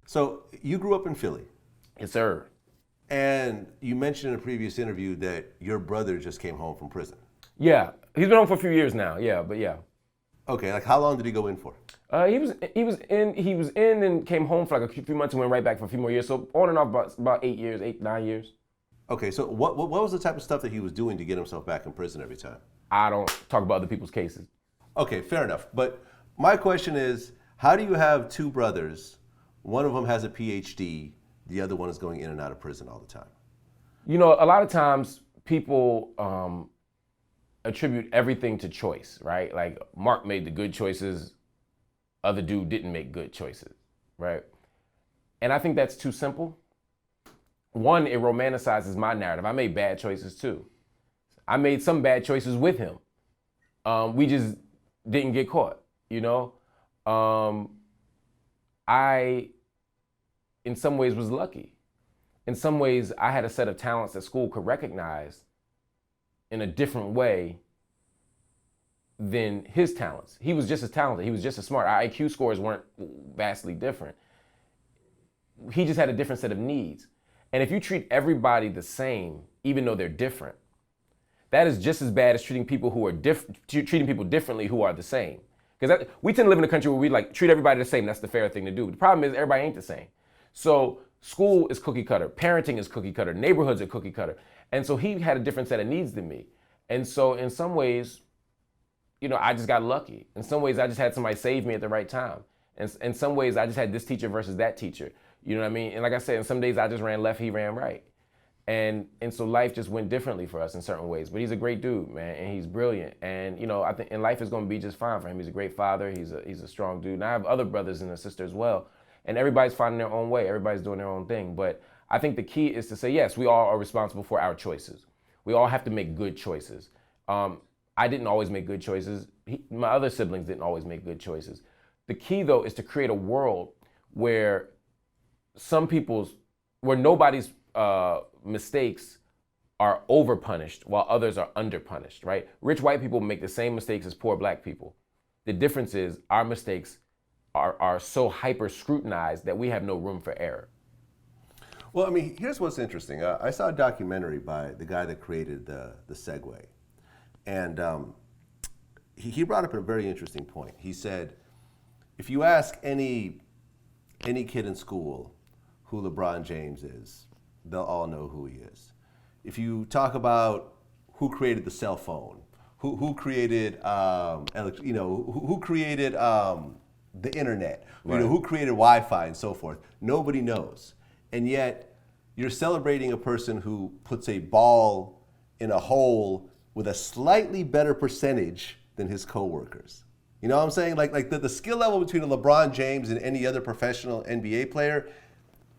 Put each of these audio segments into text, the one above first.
So you grew up in Philly, Yes, sir. and you mentioned in a previous interview that your brother just came home from prison. Yeah, he's been on for a few years now. Yeah, but yeah. Okay, like how long did he go in for? He was in and came home for like a few months and went right back for a few more years. So on and off about 8 years, 8, 9 years. Okay, so what was the type of stuff that he was doing to get himself back in prison every time? I don't talk about other people's cases. Okay, fair enough. But my question is, how do you have two brothers? One of them has a Ph.D., the other one is going in and out of prison all the time. You know, a lot of times people attribute everything to choice, right? Like Mark made the good choices, other dude didn't make good choices, right? And I think that's too simple. One, it romanticizes my narrative. I made bad choices too. I made some bad choices with him. We just didn't get caught, you know? I, in some ways, was lucky. In some ways, I had a set of talents that school could recognize in a different way than his talents. He was just as talented. He was just as smart. Our IQ scores weren't vastly different. He just had a different set of needs. And if you treat everybody the same, even though they're different, that is just as bad as treating people who are treating people differently who are the same. Because we tend to live in a country where we like treat everybody the same. That's the fair thing to do. The problem is everybody ain't the same. So school is cookie cutter, parenting is cookie cutter, neighborhoods are cookie cutter. And so he had a different set of needs than me. And so in some ways, you know, I just got lucky. In some ways, I just had somebody save me at the right time. And in some ways, I just had this teacher versus that teacher. You know what I mean? And like I said, in some days I just ran left, he ran right. And so life just went differently for us in certain ways. But he's a great dude, man, and he's brilliant. And you know, I think and life is going to be just fine for him. He's a great father. He's a strong dude. And I have other brothers and a sister as well. And everybody's finding their own way. Everybody's doing their own thing. But I think the key is to say, yes, we all are responsible for our choices. We all have to make good choices. I didn't always make good choices. My other siblings didn't always make good choices. The key, though, is to create a world where nobody's mistakes are over-punished while others are under-punished, right? Rich white people make the same mistakes as poor black people. The difference is our mistakes are so hyper-scrutinized that we have no room for error. Well, I mean, here's what's interesting. I saw a documentary by the guy that created the Segway. And he brought up a very interesting point. He said, if you ask any kid in school who LeBron James is, they'll all know who he is. If you talk about who created the cell phone, who created who created the internet, right, who created Wi-Fi and so forth, nobody knows. And yet you're celebrating a person who puts a ball in a hole with a slightly better percentage than his coworkers. You know what I'm saying? Like the skill level between a LeBron James and any other professional NBA player,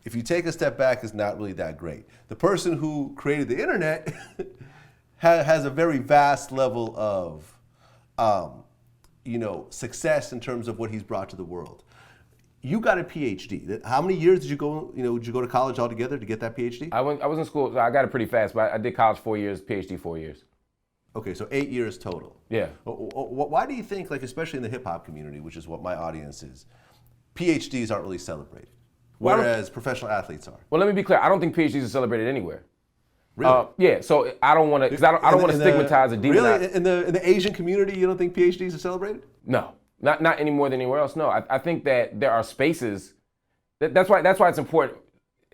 if you take a step back, is not really that great. The person who created the internet has a very vast level of success in terms of what he's brought to the world. You got a PhD. How many years did you go? Did you go to college altogether to get that PhD? I was in school, so I got it pretty fast, but I did college 4 years, PhD 4 years. Okay, so 8 years total. Yeah. Why do you think, like especially in the hip hop community, which is what my audience is, PhDs aren't really celebrated, whereas professional athletes are? Well, let me be clear. I don't think PhDs are celebrated anywhere. Really? Yeah. So I don't want to, because I don't want to stigmatize or demonize. Really, in the Asian community, you don't think PhDs are celebrated? No, not any more than anywhere else. No, I think that there are spaces. That's why it's important.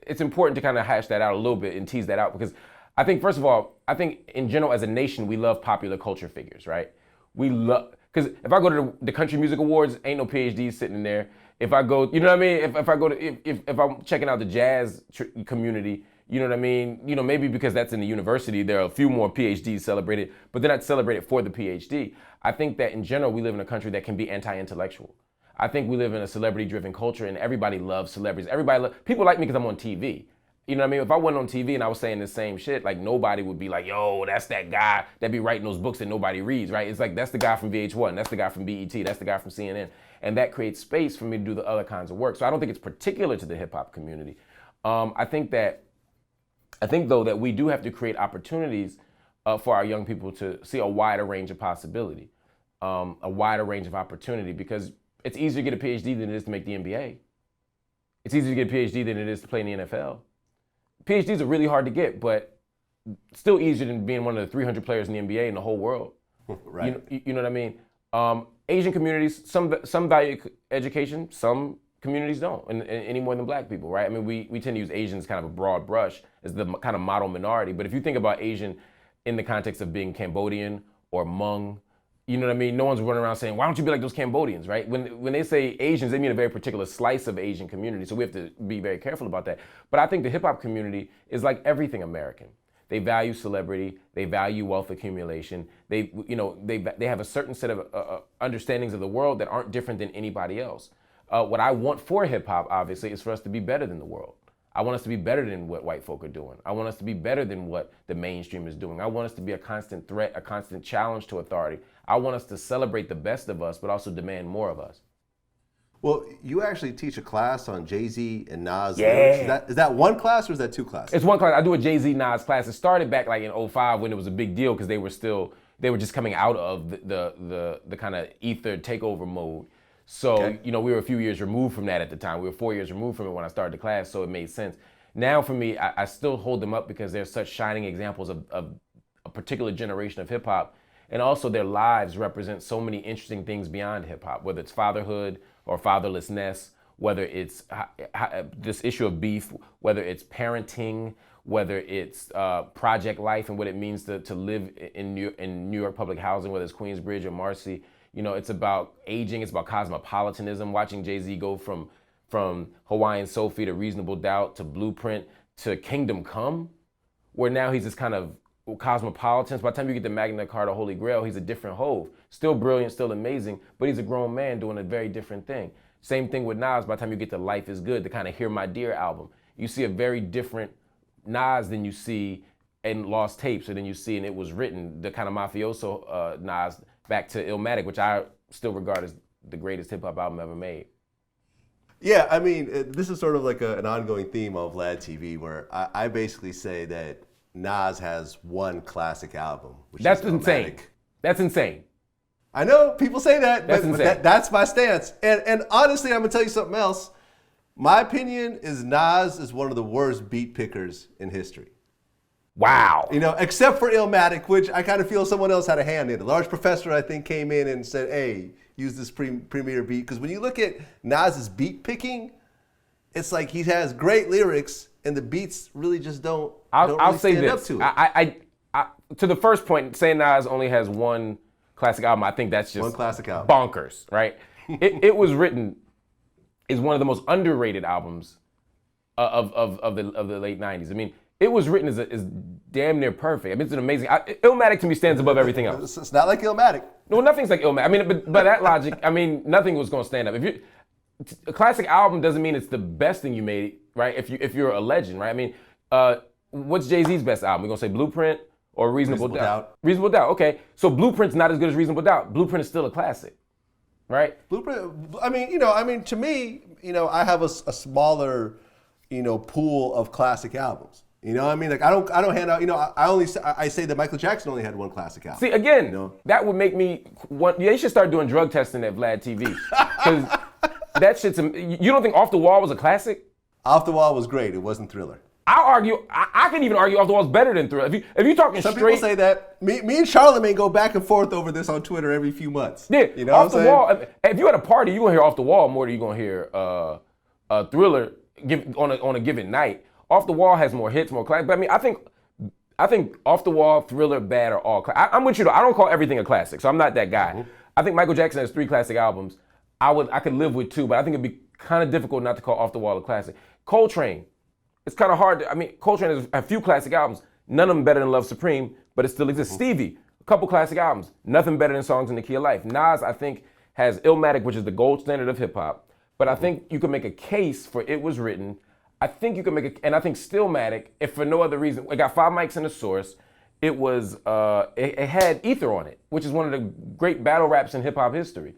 It's important to kind of hash that out a little bit and tease that out, because I think, first of all, I think in general as a nation, we love popular culture figures, right? We love, because if I go to the Country Music Awards, ain't no PhDs sitting in there. If I go, you know what I mean? If I go to, if I'm checking out the jazz community, you know what I mean? Maybe because that's in the university, there are a few more PhDs celebrated, but they're not celebrated for the PhD. I think that in general, we live in a country that can be anti-intellectual. I think we live in a celebrity-driven culture, and everybody loves celebrities. People like me because I'm on TV. You know what I mean? If I wasn't on TV and I was saying the same shit, like nobody would be like, yo, that's that guy that be writing those books that nobody reads, right? It's like, that's the guy from VH1, that's the guy from BET, that's the guy from CNN. And that creates space for me to do the other kinds of work. So I don't think it's particular to the hip hop community. I think though that we do have to create opportunities for our young people to see a wider range of possibility, a wider range of opportunity, because it's easier to get a PhD than it is to make the NBA. It's easier to get a PhD than it is to play in the NFL. PhDs are really hard to get, but still easier than being one of the 300 players in the NBA in the whole world. Right. You know what I mean? Asian communities, some value education, some communities don't, and any more than black people, right? I mean, we tend to use Asian as kind of a broad brush as the kind of model minority, but if you think about Asian in the context of being Cambodian or Hmong, you know what I mean? No one's running around saying, why don't you be like those Cambodians, right? When they say Asians, they mean a very particular slice of Asian community, so we have to be very careful about that. But I think the hip hop community is like everything American. They value celebrity, they value wealth accumulation, they have a certain set of understandings of the world that aren't different than anybody else. What I want for hip hop, obviously, is for us to be better than the world. I want us to be better than what white folk are doing. I want us to be better than what the mainstream is doing. I want us to be a constant threat, a constant challenge to authority. I want us to celebrate the best of us, but also demand more of us. Well, you actually teach a class on Jay-Z and Nas. Yeah. Is that one class or is that two classes? It's one class. I do a Jay-Z Nas class. It started back like in 2005 when it was a big deal because they were just coming out of the kind of ether takeover mode. So, Okay. we were a few years removed from that at the time. We were 4 years removed from it when I started the class, so it made sense. Now for me, I still hold them up because they're such shining examples of a particular generation of hip hop. And also their lives represent so many interesting things beyond hip hop, whether it's fatherhood or fatherlessness, whether it's this issue of beef, whether it's parenting, whether it's project life and what it means to live in New York public housing, whether it's Queensbridge or Marcy. It's about aging, it's about cosmopolitanism, watching Jay-Z go from Hawaiian Sophie to Reasonable Doubt to Blueprint to Kingdom Come, where now he's this kind of cosmopolitan. By the time you get to Magna Carta Holy Grail, he's a different Hove. Still brilliant, still amazing, but he's a grown man doing a very different thing. Same thing with Nas. By the time you get to Life is Good, the kind of Hear My Dear album, you see a very different Nas than you see in Lost Tapes, or than you see in It Was Written, the kind of mafioso Nas, back to Illmatic, which I still regard as the greatest hip hop album ever made. Yeah, I mean, this is sort of like an ongoing theme of VladTV, where I basically say that Nas has one classic album, which That's is insane. Illmatic. That's insane. I know people say that, That's but insane. that's my stance. And honestly, I'm gonna tell you something else. My opinion is Nas is one of the worst beat pickers in history. Wow. Except for Illmatic, which I kind of feel someone else had a hand in. A large professor, I think, came in and said, hey, use this premier beat. Because when you look at Nas's beat picking, it's like he has great lyrics and the beats really just don't I'll say stand this. up to it. I to the first point, saying Nas only has one classic album, I think that's just One classic album. bonkers, right? It Was Written is one of the most underrated albums of the late 90s. I mean, It Was Written is damn near perfect. I mean, it's an amazing. Illmatic to me stands above everything else. It's not like Illmatic. No, nothing's like Illmatic. I mean, but by that logic, I mean, nothing was going to stand up. A classic album doesn't mean it's the best thing you made, right? If you're a legend, right? I mean, what's Jay-Z's best album? We're gonna say Blueprint or Reasonable Doubt. Reasonable Doubt. Okay, so Blueprint's not as good as Reasonable Doubt. Blueprint is still a classic, right? Blueprint. I mean, to me, I have a smaller, pool of classic albums. I mean, like I don't hand out. I say that Michael Jackson only had one classic album. See, again, that would make me want. They should start doing drug testing at VladTV, because that shit's. You don't think Off the Wall was a classic? Off the Wall was great. It wasn't Thriller. I'll argue. I can even argue Off the Wall is better than Thriller. If you talking Some straight, people say that. Me and Charlamagne go back and forth over this on Twitter every few months. Yeah, you know Off what I'm the Wall. If you at a party, you gonna hear Off the Wall more than you gonna hear Thriller on a given night. Off the Wall has more hits, more classics. But I mean, I think Off the Wall, Thriller, Bad are all. I'm with you though. I don't call everything a classic, so I'm not that guy. Mm-hmm. I think Michael Jackson has 3 classic albums. I could live with 2, but I think it'd be kind of difficult not to call Off the Wall a classic. Coltrane, it's kind of hard. Coltrane has a few classic albums. None of them better than Love Supreme, but it still exists. Mm-hmm. Stevie, a couple classic albums. Nothing better than Songs in the Key of Life. Nas, I think, has Illmatic, which is the gold standard of hip hop. But I think you could make a case for It Was Written. I think you can and I think Stillmatic, if for no other reason, it got 5 mics in the source. It was, it had Ether on it, which is one of the great battle raps in hip hop history.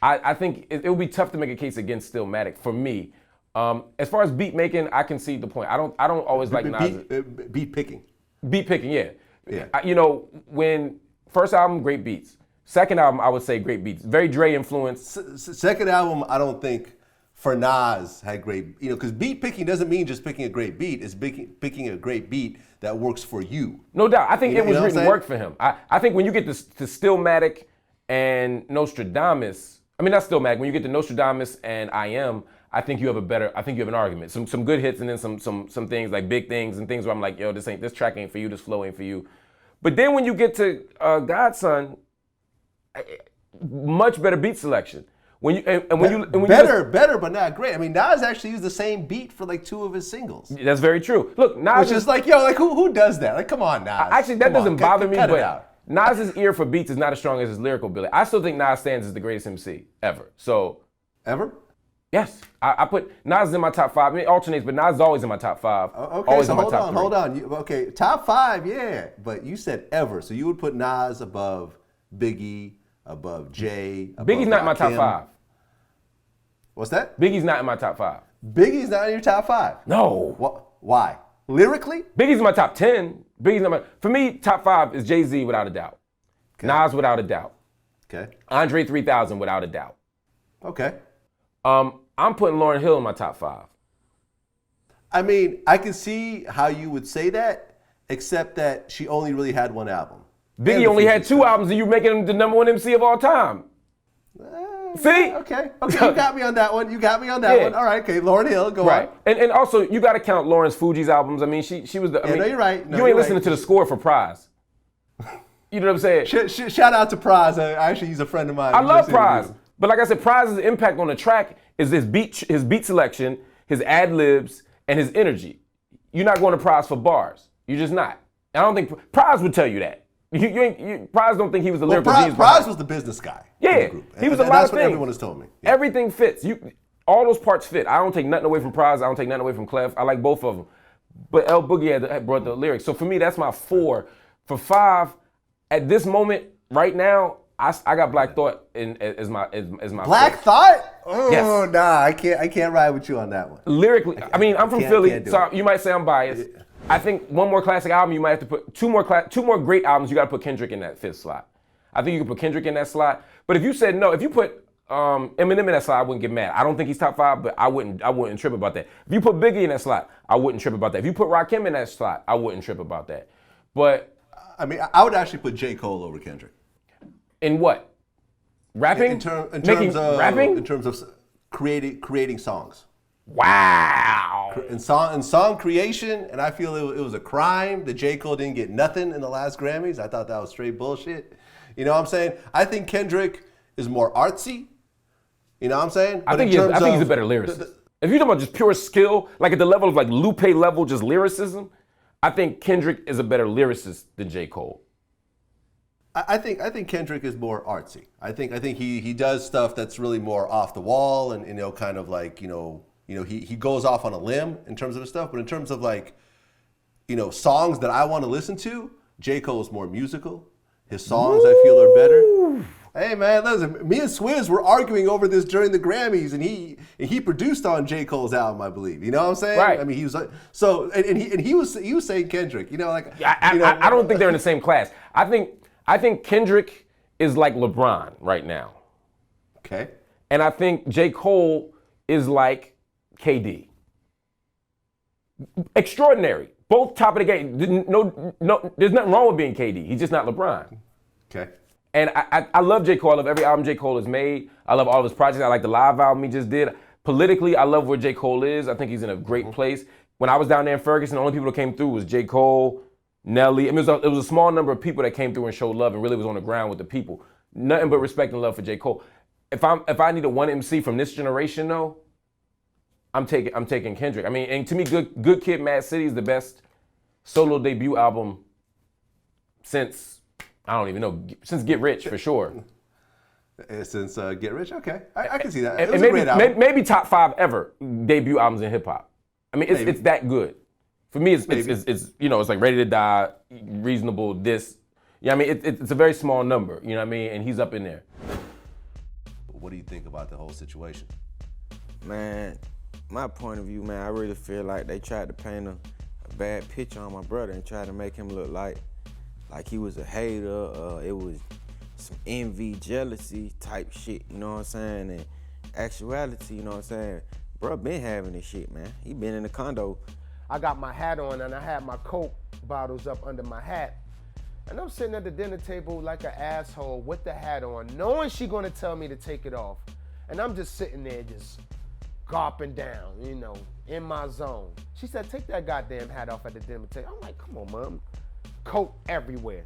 I think it would be tough to make a case against Stillmatic for me. As far as beat making, I can see the point. I don't always like Nas. Beat picking. Beat picking, yeah. Yeah. When first album, great beats. Second album, I would say great beats. Very Dre influenced. Second album, I don't think for Nas had great, because beat picking doesn't mean just picking a great beat. It's picking a great beat that works for you. No doubt. I think it was written what work for him. I think when you get to Stillmatic and Nostradamus, I mean, not Stillmatic, when you get to Nostradamus and I Am, I think you have an argument. Some good hits and then some things like big things and things where I'm like, yo, this track ain't for you, this flow ain't for you. But then when you get to Godson, much better beat selection. Better, but not great. I mean, Nas actually used the same beat for like 2 of his singles. That's very true. Look, Nas is like, who does that? Like, come on, Nas. Actually, that doesn't bother me, cut it but out. Nas's ear for beats is not as strong as his lyrical ability. I still think Nas stands as the greatest MC ever. So, ever? Yes, I put Nas in my top 5. I mean, it alternates, but Nas is always in my top 5. Okay, always so in my top 3. hold on. Okay, top 5, yeah, but you said ever, so you would put Nas above Biggie, above Jay. Above Biggie's not in my top Rakim. 5. What's that? Biggie's not in my top 5. Biggie's not in your top 5. No. Why? Lyrically? Biggie's in my top 10. Biggie's not for me. Top 5 is Jay-Z without a doubt. Okay. Nas without a doubt. Okay. Andre 3000 without a doubt. Okay. I'm putting Lauryn Hill in my top 5. I mean, I can see how you would say that, except that she only really had one album. Biggie only had 2 albums, and you making him the #1 MC of all time. See? Okay, you got me on that one. Yeah. All right, okay, Lauryn Hill, go Right. on. And also, you got to count Lawrence Fuji's albums. I mean, she was the. I mean, no, you're right. No, you ain't you're listening right. to the score for Prize. You know what I'm saying? Shout out to Prize. Actually, he's a friend of mine. I love Prize. But like I said, Prize's impact on the track is his beat selection, his ad libs, and his energy. You're not going to Prize for bars. You're just not. And I don't think Prize would tell you that. Prize don't think he was the lyrical genius. Prize was the business guy. Yeah, in the group. he was and a lot that's of what things. everyone has told me. Yeah. Everything fits. All those parts fit. I don't take nothing away from Prize. I don't take nothing away from Clef. I like both of them. But L Boogie had brought the lyrics. So for me, that's my 4. For 5, at this moment, right now, I got Black Thought as my Black 5th. Thought? Oh, Yes. nah, I can't ride with you on that one. Lyrically, I mean, I'm from Philly, can't do so it. you might say I'm biased. I think one more classic album, you might have to put two more great albums. You got to put Kendrick in that 5th slot. I think you could put Kendrick in that slot. But if you said no, if you put Eminem in that slot, I wouldn't get mad. I don't think he's top 5, but I wouldn't trip about that. If you put Biggie in that slot, I wouldn't trip about that. If you put Rakim in that slot, I wouldn't trip about that. But I mean, I would actually put J. Cole over Kendrick. in what? Rapping? In terms rapping? In terms of creating songs. Wow. In song creation, and I feel it was a crime that J. Cole didn't get nothing in the last Grammys. I thought that was straight bullshit. You know what I'm saying? I think Kendrick is more artsy. You know what I'm saying? I think he's a better lyricist. If you're talking about just pure skill, like at the level of like Lupe level, just lyricism, I think Kendrick is a better lyricist than J. Cole. I think Kendrick is more artsy. I think he does stuff that's really more off the wall and kind of like he goes off on a limb in terms of his stuff, but in terms of like songs that I want to listen to, J. Cole is more musical. His songs I feel are better. Hey man, listen, me and Swizz were arguing over this during the Grammys, and he produced on J. Cole's album, I believe. You know what I'm saying? Right. I mean, he was so, and he was saying Kendrick. I don't think they're in the same class. I think Kendrick is like LeBron right now. Okay. And I think J. Cole is like KD. Extraordinary. Both top of the game. No, there's nothing wrong with being KD. He's just not LeBron. Okay. And I love J. Cole. I love every album J. Cole has made. I love all of his projects. I like the live album he just did. Politically, I love where J. Cole is. I think he's in a great place. When I was down there in Ferguson, the only people that came through was J. Cole, Nelly. I mean, it was a small number of people that came through and showed love and really was on the ground with the people. Nothing but respect and love for J. Cole. If I need a one MC from this generation, though, I'm taking Kendrick. I mean, and to me, Good Kid, Mad City is the best solo debut album since, I don't even know, since Get Rich for sure. Since Get Rich, okay, I can see that. And maybe top 5 ever debut albums in hip hop. I mean, it's that good. For me, it's like Ready to Die, Reasonable, this. Yeah, I mean, it's a very small number. You know what I mean? And he's up in there. What do you think about the whole situation? Man, my point of view, man, I really feel like they tried to paint a bad picture on my brother and tried to make him look like he was a hater. It was some envy, jealousy type shit, you know what I'm saying? actuality, you know what I'm saying? Bro been having this shit, man. He been in the condo. I got my hat on and I had my Coke bottles up under my hat. And I'm sitting at the dinner table like an asshole with the hat on, knowing she gonna tell me to take it off. And I'm just sitting there just gulping down, you know, in my zone. She said, take that goddamn hat off at the dinner table. I'm like, come on, mom. Coke everywhere.